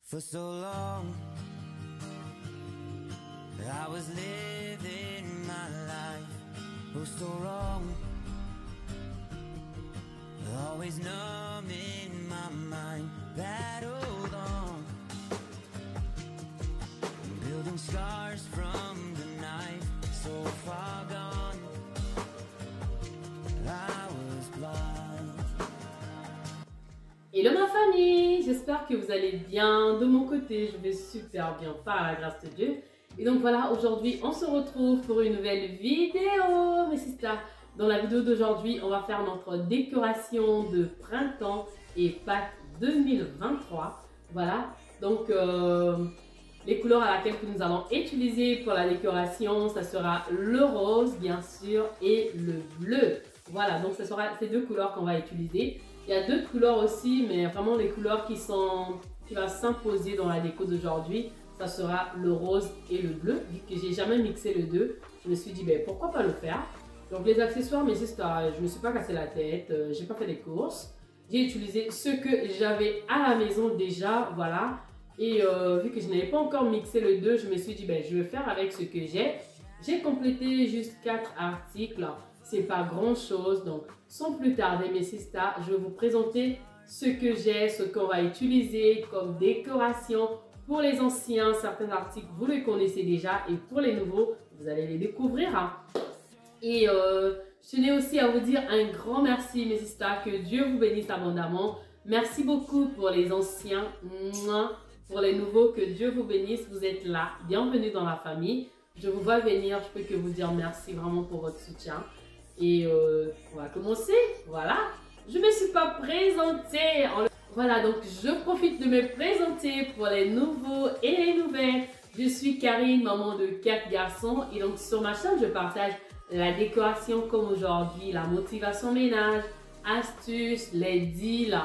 For so long, I was living my life, oh so wrong, always numb in my mind, that old on, building scars from the knife, so far gone, I was blind. Hello ma famille, j'espère que vous allez bien. De mon côté, je vais super bien par la grâce de Dieu. Et donc voilà, aujourd'hui, on se retrouve pour une nouvelle vidéo, mes sisters. Dans la vidéo d'aujourd'hui, on va faire notre décoration de printemps et Pâques 2023. Voilà, donc les couleurs à laquelle nous allons utiliser pour la décoration, ça sera le rose, bien sûr, et le bleu. Voilà, donc ce sera ces deux couleurs qu'on va utiliser. Il y a d'autres couleurs aussi, mais vraiment les couleurs qui vont s'imposer dans la déco d'aujourd'hui, ça sera le rose et le bleu. Vu que j'ai jamais mixé les deux, je me suis dit, ben, pourquoi pas le faire. Donc les accessoires, mes histoires, je ne me suis pas cassé la tête, j'ai pas fait des courses. J'ai utilisé ce que j'avais à la maison déjà, voilà. Et vu que je n'avais pas encore mixé le deux, je me suis dit, ben, je vais faire avec ce que j'ai. J'ai complété juste 4 articles. C'est pas grand chose, donc sans plus tarder mes sisters, je vais vous présenter ce que j'ai, ce qu'on va utiliser comme décoration. Pour les anciens, certains articles vous les connaissez déjà, et pour les nouveaux, vous allez les découvrir. Hein. Et je tenais aussi à vous dire un grand merci mes sisters, que Dieu vous bénisse abondamment. Merci beaucoup pour les anciens, pour les nouveaux, que Dieu vous bénisse, vous êtes là, bienvenue dans la famille. Je vous vois venir, je peux que vous dire merci vraiment pour votre soutien. Et on va commencer, voilà. Je ne me suis pas présentée. Voilà, donc je profite de me présenter pour les nouveaux et les nouvelles. Je suis Karine, maman de 4 garçons. Et donc sur ma chaîne, je partage la décoration comme aujourd'hui, la motivation ménage, astuces, les deals.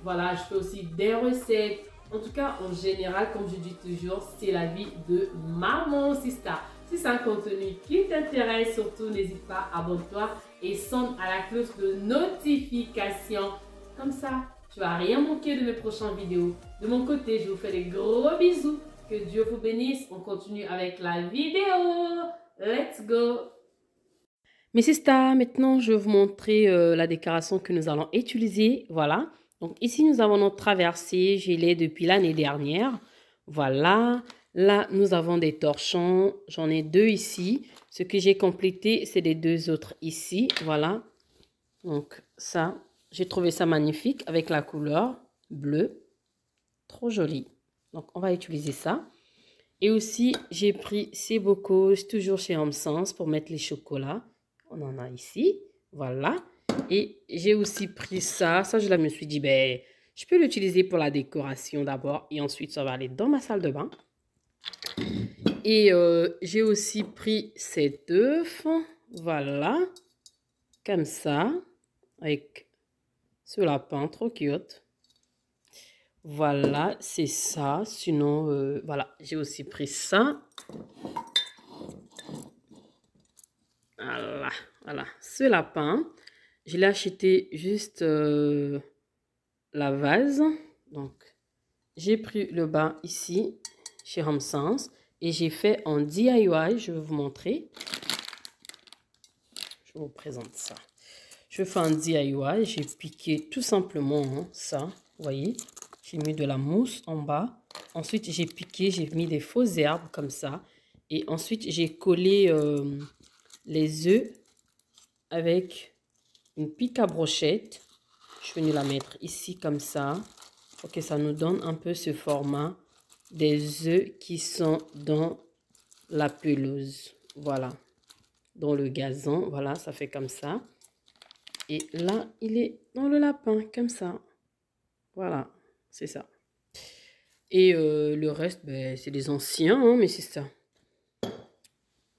Voilà, je fais aussi des recettes. En tout cas, en général, comme je dis toujours, c'est la vie de maman sister. Si c'est un contenu qui t'intéresse, surtout n'hésite pas, abonne-toi et sonne à la cloche de notification. Comme ça, tu vas rien manquer de mes prochaines vidéos. De mon côté, je vous fais des gros bisous. Que Dieu vous bénisse. On continue avec la vidéo. Let's go! Mes sisters, maintenant, je vais vous montrer la décoration que nous allons utiliser. Voilà. Donc ici, nous avons notre traversée. Je l'ai depuis l'année dernière. Voilà. Là, nous avons des torchons. J'en ai 2 ici. Ce que j'ai complété, c'est les 2 autres ici. Voilà. Donc ça, j'ai trouvé ça magnifique avec la couleur bleue. Trop joli. Donc on va utiliser ça. Et aussi, j'ai pris ces bocaux, toujours chez Homme Sens, pour mettre les chocolats. On en a ici. Voilà. Et j'ai aussi pris ça. Ça, je me suis dit, ben, je peux l'utiliser pour la décoration d'abord. Et ensuite, ça va aller dans ma salle de bain. Et j'ai aussi pris cet œuf. Voilà. Comme ça. Avec ce lapin. Trop cute. Voilà, c'est ça. Sinon, voilà, j'ai aussi pris ça. Voilà, voilà. Ce lapin, je l'ai acheté juste la vase. Donc, j'ai pris le bas ici, chez Home Sense. Et j'ai fait en DIY. Je vais vous montrer. Je vous présente ça. Je fais en DIY. J'ai piqué tout simplement hein, ça. Vous voyez? J'ai mis de la mousse en bas. Ensuite, j'ai piqué, j'ai mis des fausses herbes comme ça. Et ensuite, j'ai collé les œufs avec une pique à brochette. Je suis venue la mettre ici comme ça. Pour que ça nous donne un peu ce format des œufs qui sont dans la pelouse. Voilà. Dans le gazon. Voilà, ça fait comme ça. Et là, il est dans le lapin, comme ça. Voilà. C'est ça. Et le reste, ben, c'est des anciens, hein, mais c'est ça.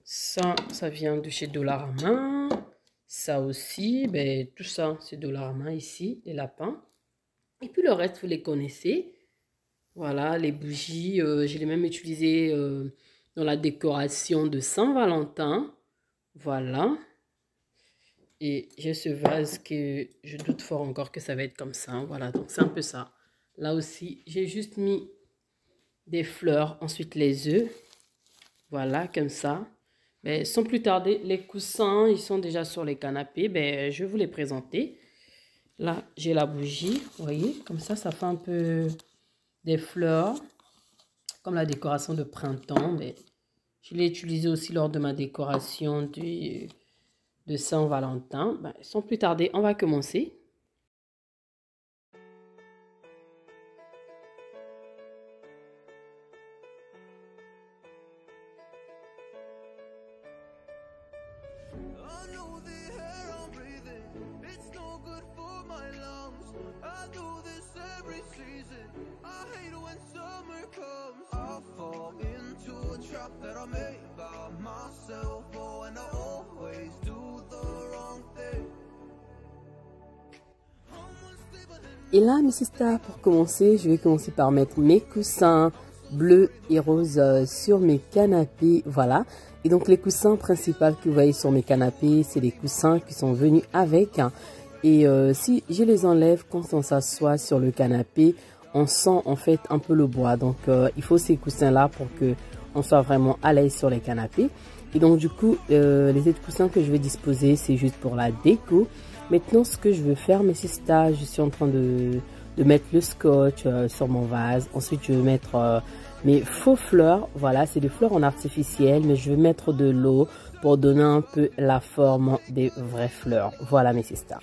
Ça vient de chez Dollarama. Ça aussi, ben, tout ça, c'est Dollarama ici, les lapins. Et puis le reste, vous les connaissez. Voilà, les bougies. Je l'ai même utilisé dans la décoration de Saint-Valentin. Voilà. Et j'ai ce vase que je doute fort encore que ça va être comme ça. Voilà, donc c'est un peu ça. Là aussi, j'ai juste mis des fleurs, ensuite les œufs. Voilà, comme ça. Mais sans plus tarder, les coussins, ils sont déjà sur les canapés. Ben, je vais vous les présenter. Là, j'ai la bougie, vous voyez, comme ça fait un peu des fleurs, comme la décoration de printemps. Mais je l'ai utilisé aussi lors de ma décoration de Saint-Valentin. Ben, sans plus tarder, on va commencer. Et là, mes sisters, pour commencer, je vais commencer par mettre mes coussins bleus et roses sur mes canapés. Voilà. Et donc, les coussins principaux que vous voyez sur mes canapés, c'est les coussins qui sont venus avec. Et si je les enlève, quand on s'assoit sur le canapé, on sent en fait un peu le bois. Donc, il faut ces coussins-là pour que on soit vraiment à l'aise sur les canapés. Et donc, du coup, les autres coussins que je vais disposer, c'est juste pour la déco. Maintenant, ce que je veux faire, mes sisters, je suis en train de mettre le scotch sur mon vase. Ensuite, je vais mettre mes faux fleurs. Voilà, c'est des fleurs en artificiel, mais je vais mettre de l'eau pour donner un peu la forme des vraies fleurs. Voilà, mes sisters.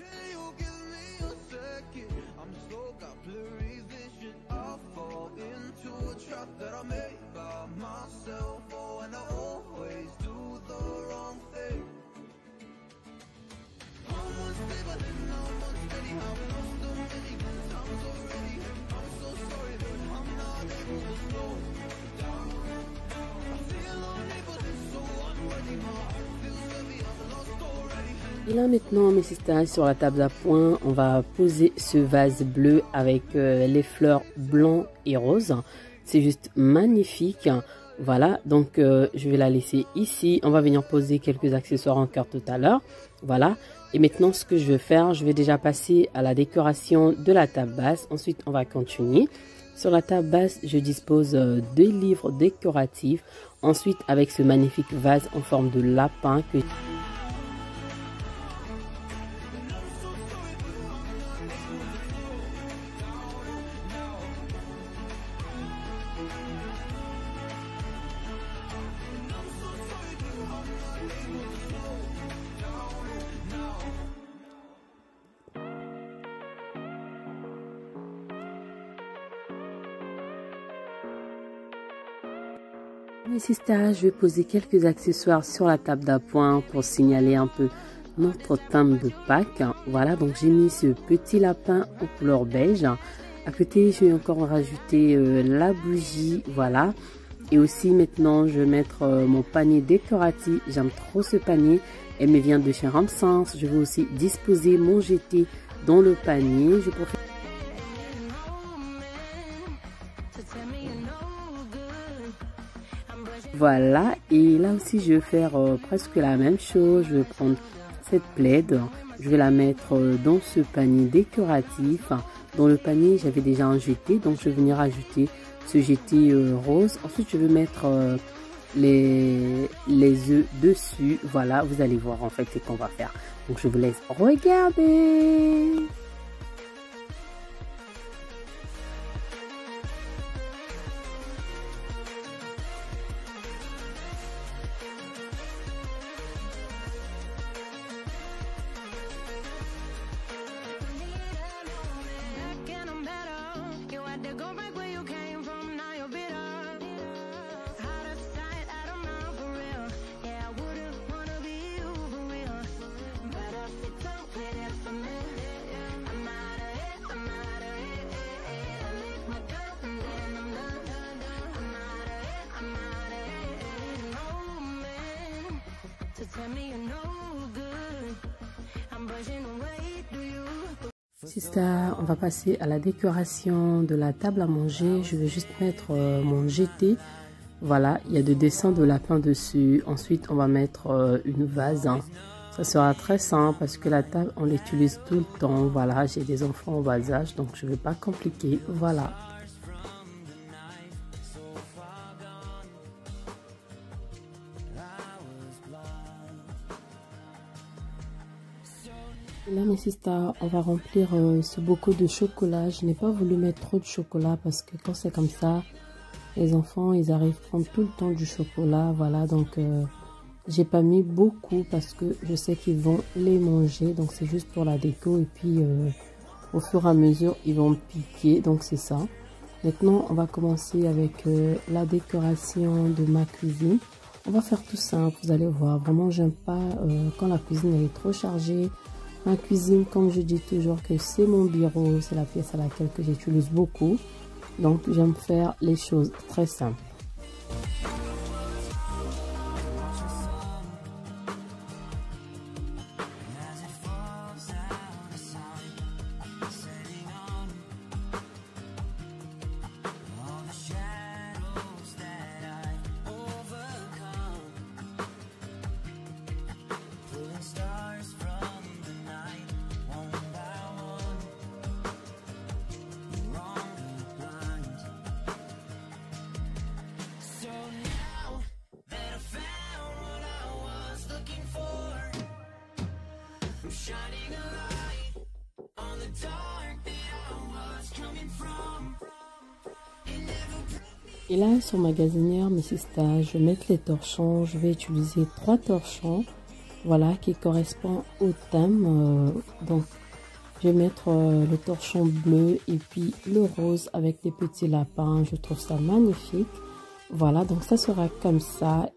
Et là maintenant, mes sisters, sur la table à point, on va poser ce vase bleu avec les fleurs blancs et roses. C'est juste magnifique. Voilà, donc je vais la laisser ici. On va venir poser quelques accessoires encore tout à l'heure. Voilà. Et maintenant, ce que je vais faire, je vais déjà passer à la décoration de la table basse. Ensuite, on va continuer. Sur la table basse, je dispose 2 livres décoratifs. Ensuite, avec ce magnifique vase en forme de lapin que... Mes sisters, je vais poser quelques accessoires sur la table d'appoint pour signaler un peu notre thème de Pâques. Voilà, donc j'ai mis ce petit lapin en couleur beige. À côté, je vais encore rajouter la bougie, voilà. Et aussi maintenant, je vais mettre mon panier décoratif. J'aime trop ce panier. Elle me vient de chez Ramsens. Je vais aussi disposer mon GT dans le panier. Je profite. Voilà, et là aussi je vais faire presque la même chose. Je vais prendre cette plaide, je vais la mettre dans ce panier décoratif. Dans le panier, j'avais déjà un GT, donc je vais venir ajouter ce GT rose. Ensuite, je vais mettre les œufs dessus. Voilà, vous allez voir en fait ce qu'on va faire. Donc, je vous laisse regarder. Sister, on va passer à la décoration de la table à manger. Je vais juste mettre mon GT. Voilà, il y a des dessins de lapin dessus. Ensuite, on va mettre une vase. Ça sera très simple parce que la table, on l'utilise tout le temps. Voilà, j'ai des enfants en bas âge, donc je ne vais pas compliquer. Voilà. Là, mes sisters, on va remplir ce bocal de chocolat. Je n'ai pas voulu mettre trop de chocolat parce que quand c'est comme ça, les enfants, ils arrivent à prendre tout le temps du chocolat. Voilà, donc j'ai pas mis beaucoup parce que je sais qu'ils vont les manger. Donc c'est juste pour la déco et puis au fur et à mesure, ils vont piquer. Donc c'est ça. Maintenant, on va commencer avec la décoration de ma cuisine. On va faire tout simple, vous allez voir. Vraiment, j'aime pas quand la cuisine elle est trop chargée. Ma cuisine, comme je dis toujours que c'est mon bureau, c'est la pièce à laquelle que j'utilise beaucoup. Donc, j'aime faire les choses très simples. Et là, sur Magasinière, mes sisters, je vais mettre les torchons. Je vais utiliser 3 torchons, voilà, qui correspondent au thème. Donc, je vais mettre le torchon bleu et puis le rose avec des petits lapins. Je trouve ça magnifique. Voilà, donc ça sera comme ça.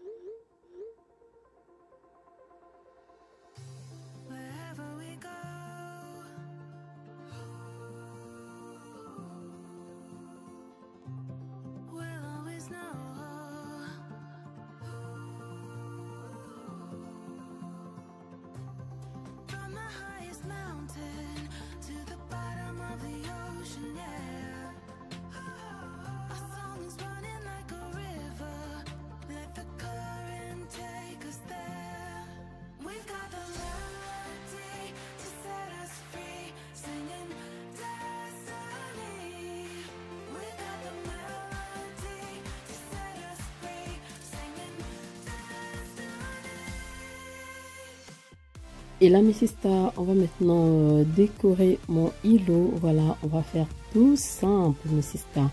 Et là, mes sisters, on va maintenant décorer mon îlot. Voilà, on va faire tout simple, mes sisters.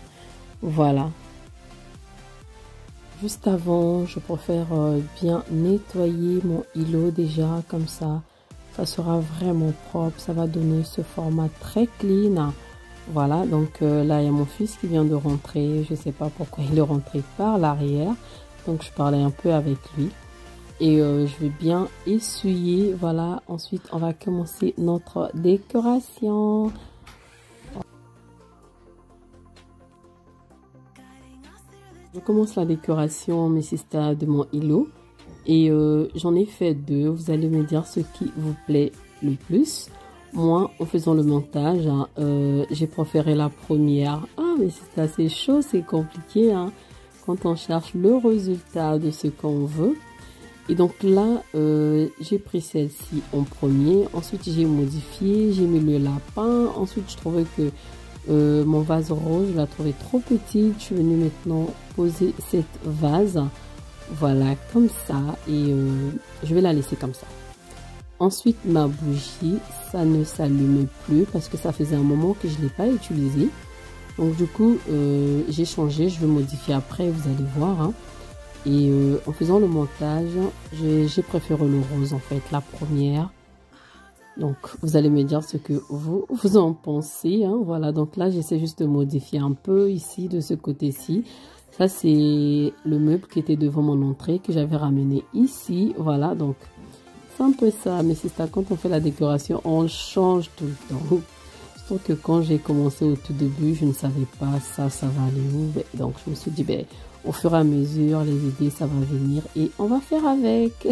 Voilà. Juste avant, je préfère bien nettoyer mon îlot déjà, comme ça. Ça sera vraiment propre, ça va donner ce format très clean. Voilà, donc là, il y a mon fils qui vient de rentrer. Je ne sais pas pourquoi il est rentré par l'arrière. Donc, je parlais un peu avec lui. Et je vais bien essuyer. Voilà, ensuite on va commencer notre décoration. Je commence la décoration, mes sisters, de mon îlot. Et j'en ai fait 2. Vous allez me dire ce qui vous plaît le plus. Moi, en faisant le montage, hein, j'ai préféré la première. Ah, mais c'est assez chaud, c'est compliqué, hein, quand on cherche le résultat de ce qu'on veut. Et donc là, j'ai pris celle-ci en premier. Ensuite, j'ai modifié, j'ai mis le lapin. Ensuite, je trouvais que mon vase rose, je la trouvais trop petite. Je suis venue maintenant poser cette vase. Voilà, comme ça. Et je vais la laisser comme ça. Ensuite, ma bougie, ça ne s'allumait plus parce que ça faisait un moment que je ne l'ai pas utilisée. Donc du coup, j'ai changé. Je vais modifier après, vous allez voir, hein. Et en faisant le montage, j'ai préféré le rose en fait, la première. Donc vous allez me dire ce que vous en pensez, hein. Voilà, donc là j'essaie juste de modifier un peu ici, de ce côté-ci. Ça c'est le meuble qui était devant mon entrée, que j'avais ramené ici. Voilà, donc c'est un peu ça. Mais c'est ça, quand on fait la décoration, on change tout le temps. Surtout que quand j'ai commencé au tout début, je ne savais pas ça va aller où. Donc je me suis dit, ben, au fur et à mesure, les idées, ça va venir et on va faire avec.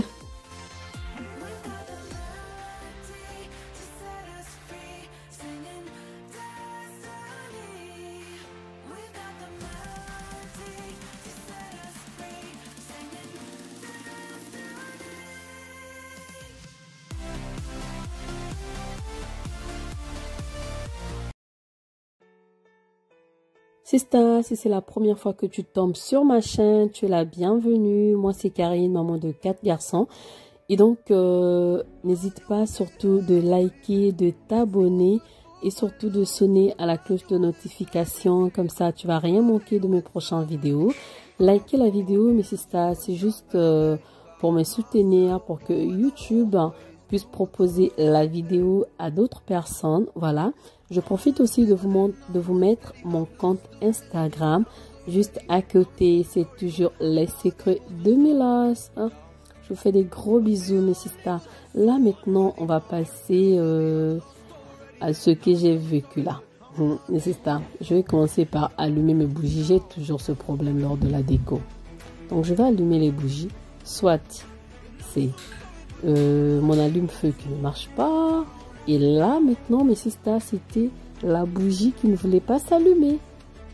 Sista, si c'est la première fois que tu tombes sur ma chaîne, tu es la bienvenue. Moi, c'est Karine, maman de 4 garçons. Et donc, n'hésite pas surtout de liker, de t'abonner et surtout de sonner à la cloche de notification. Comme ça, tu vas rien manquer de mes prochaines vidéos. Likez la vidéo, mes sisters, c'est juste pour me soutenir, pour que YouTube puisse proposer la vidéo à d'autres personnes. Voilà. Je profite aussi de vous mettre mon compte Instagram. Juste à côté, c'est toujours les secrets de Mélas. Je vous fais des gros bisous, mes sisters. Là, maintenant, on va passer à ce que j'ai vécu là. Mes sisters, je vais commencer par allumer mes bougies. J'ai toujours ce problème lors de la déco. Donc, je vais allumer les bougies. Soit c'est mon allume-feu qui ne marche pas. Et là, maintenant, mes sisters, c'était la bougie qui ne voulait pas s'allumer.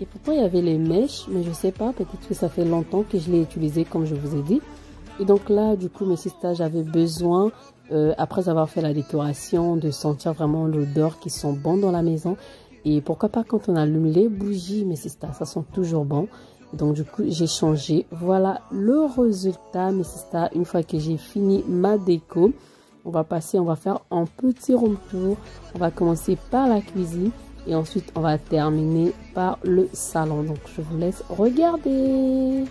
Et pourtant, il y avait les mèches, mais je sais pas, peut-être que ça fait longtemps que je l'ai utilisé, comme je vous ai dit. Et donc là, du coup, mes sisters, j'avais besoin, après avoir fait la décoration, de sentir vraiment l'odeur qui sent bon dans la maison. Et pourquoi pas quand on allume les bougies, mes sisters, ça sent toujours bon. Donc du coup, j'ai changé. Voilà le résultat, mes sisters. Une fois que j'ai fini ma déco, on va faire un petit room tour. On va commencer par la cuisine et ensuite on va terminer par le salon. Donc je vous laisse regarder.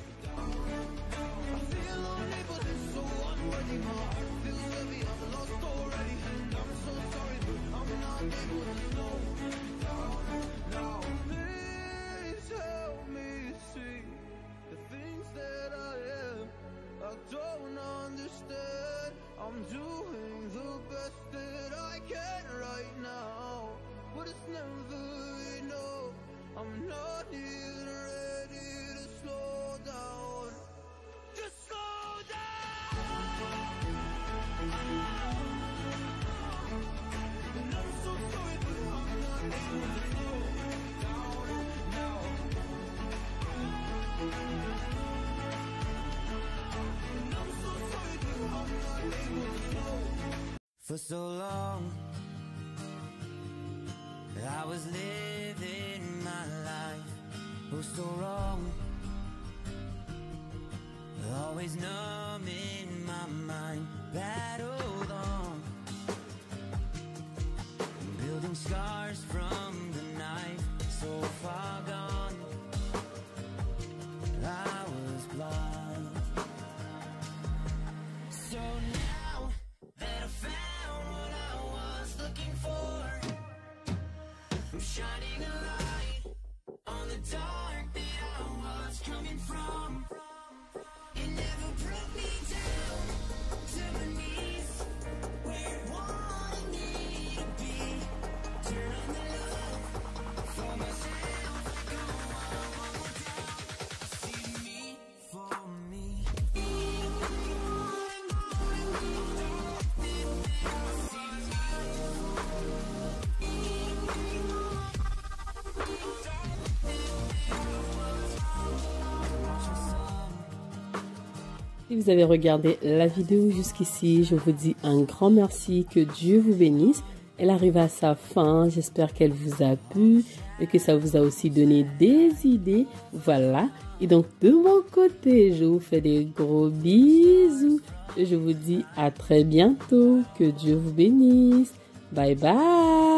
For so long, I was living my life, oh so wrong, always numb in my mind, battled on, building scars from the knife, so far gone, I was blind, so now that I found what I was looking for, I'm shining a light on the dark that I was coming from. It never brought me down to my knees, where it wanted me to be. Turn on the love for myself, go on one more time. I see me for me. Si vous avez regardé la vidéo jusqu'ici, je vous dis un grand merci, que Dieu vous bénisse. Elle arrive à sa fin, j'espère qu'elle vous a plu et que ça vous a aussi donné des idées. Voilà, et donc de mon côté, je vous fais des gros bisous et je vous dis à très bientôt, que Dieu vous bénisse. Bye bye.